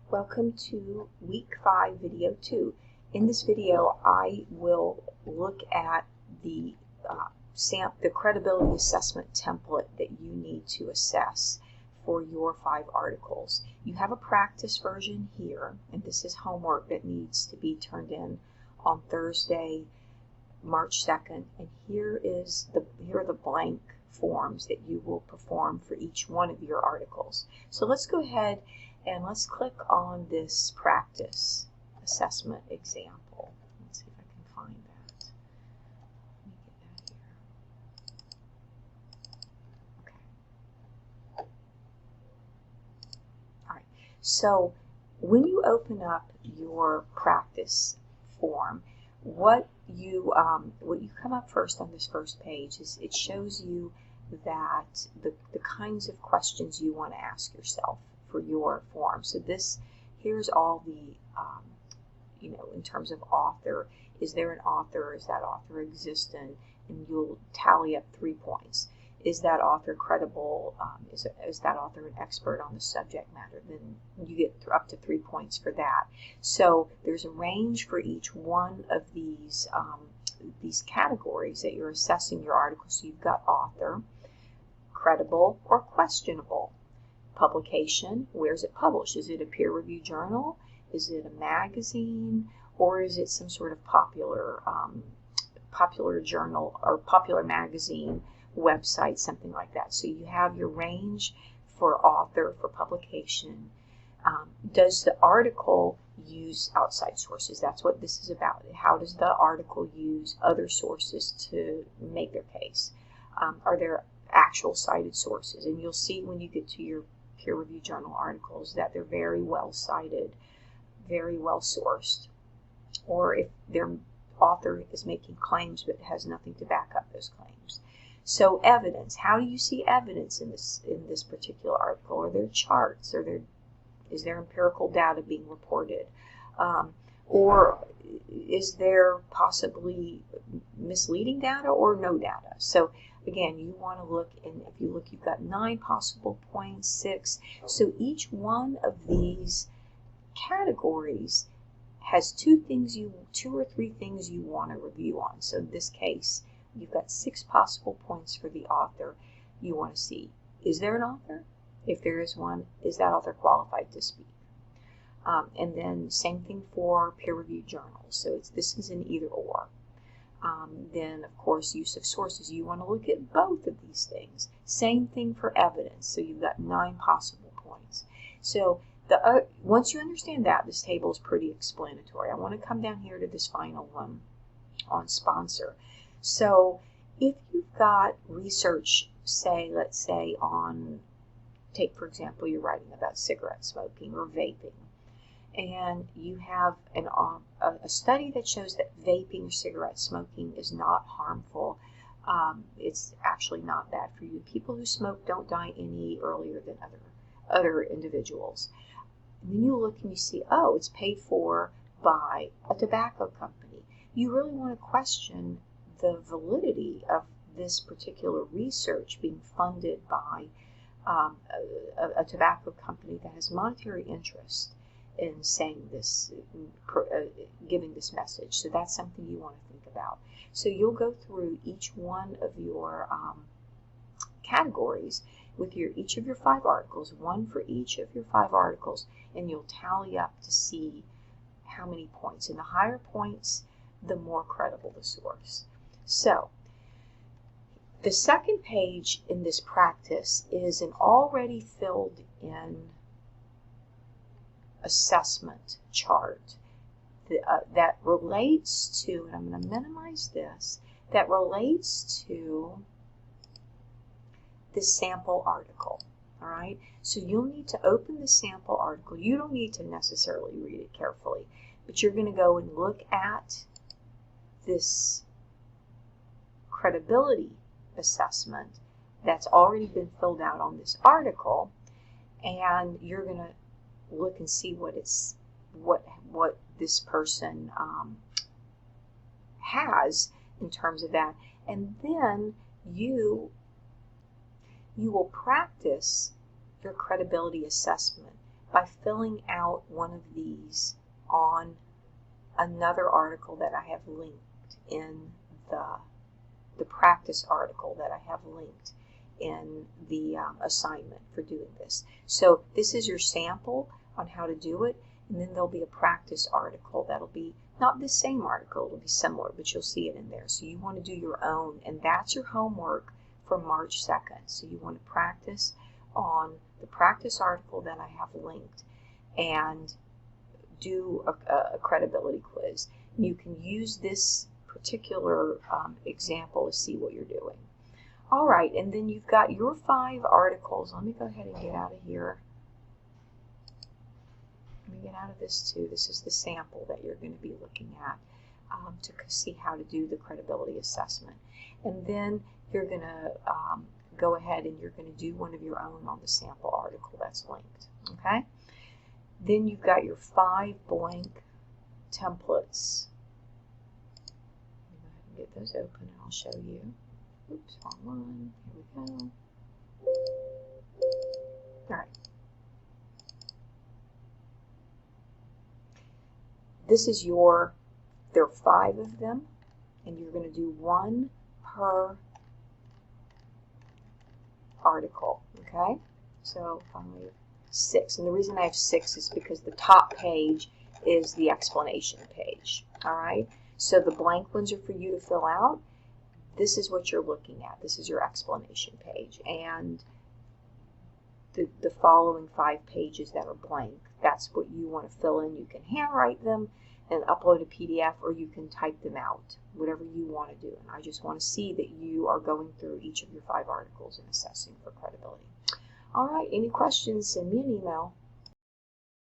Welcome to week 5 video 2. In this video I will look at the credibility assessment template that you need to assess for your 5 articles. You have a practice version here, and this is homework that needs to be turned in on Thursday, March 2nd, and here are the blank forms that you will perform for each one of your articles. So let's go ahead and let's click on this practice assessment example. Let's see if I can find that. Let me get that here. Okay. All right. So when you open up your practice form, what you come up first on this first page is it shows you that the kinds of questions you want to ask yourself for your form. So here's all the in terms of author, is there an author, is that author existent, and you'll tally up 3 points. Is that author credible? Is that author an expert on the subject matter? Then you get up to 3 points for that. So there's a range for each one of these categories that you're assessing your article. So you've got author, credible or questionable. Publication, where is it published? Is it a peer-reviewed journal? Is it a magazine? Or is it some sort of popular journal or popular magazine website, something like that? So you have your range for author, for publication. Does the article use outside sources? That's what this is about. How does the article use other sources to make their case? Are there actual cited sources? And you'll see when you get to your peer-reviewed journal articles that they're very well cited, very well sourced. Or if their author is making claims but has nothing to back up those claims. So evidence, how do you see evidence in this particular article? Are there charts? Is there empirical data being reported? Or is there possibly misleading data or no data? So again, you want to look, and if you look, you've got 9 possible points, 6. So each one of these categories has 2 or 3 things you want to review on. So in this case, you've got 6 possible points for the author. You want to see, is there an author? If there is one, is that author qualified to speak? And then same thing for peer-reviewed journals. So this is an either or. Then, of course, use of sources. You want to look at both of these things. Same thing for evidence. So you've got 9 possible points. So once you understand that, this table is pretty explanatory. I want to come down here to this final one on sponsor. So if you've got research, let's say take for example, you're writing about cigarette smoking or vaping, and you have a study that shows that vaping or cigarette smoking is not harmful. It's actually not bad for you. People who smoke don't die any earlier than other individuals. And then you look and you see, oh, it's paid for by a tobacco company. You really want to question the validity of this particular research being funded by a tobacco company that has monetary interest in saying this, giving this message. So that's something you want to think about. So you'll go through each one of your categories with each of your 5 articles, 1 for each of your 5 articles, and you'll tally up to see how many points. And the higher points, the more credible the source. So the second page in this practice is an already filled in assessment chart that relates to, and I'm going to minimize this, that relates to this sample article. All right, so you'll need to open the sample article. You don't need to necessarily read it carefully, but you're going to go and look at this credibility assessment that's already been filled out on this article, and you're going to look and see what this person has in terms of that, and then you will practice your credibility assessment by filling out one of these on another article that I have linked in the practice article that I have linked in the assignment for doing this. So this is your sample on how to do it, and then there'll be a practice article that'll be not the same article, it'll be similar, but you'll see it in there. So you want to do your own, and that's your homework for March 2nd. So you want to practice on the practice article that I have linked and do a credibility quiz. You can use this particular example to see what you're doing. All right, and then you've got your 5 articles. Let me go ahead and get out of here. Let me get out of this too. This is the sample that you're going to be looking at to see how to do the credibility assessment. And then you're going to go ahead and you're going to do one of your own on the sample article that's linked. Okay? Then you've got your 5 blank templates. Let me go ahead and get those open and I'll show you. Oops, wrong one. Here we go. All right. This is there are 5 of them, and you're going to do 1 per article, okay? So 5, 6, and the reason I have 6 is because the top page is the explanation page, all right? So the blank ones are for you to fill out. This is what you're looking at. This is your explanation page, and the following 5 pages that are blank, that's what you want to fill in. You can handwrite them and upload a PDF, or you can type them out, whatever you want to do. And I just want to see that you are going through each of your 5 articles and assessing for credibility. All right, any questions, send me an email.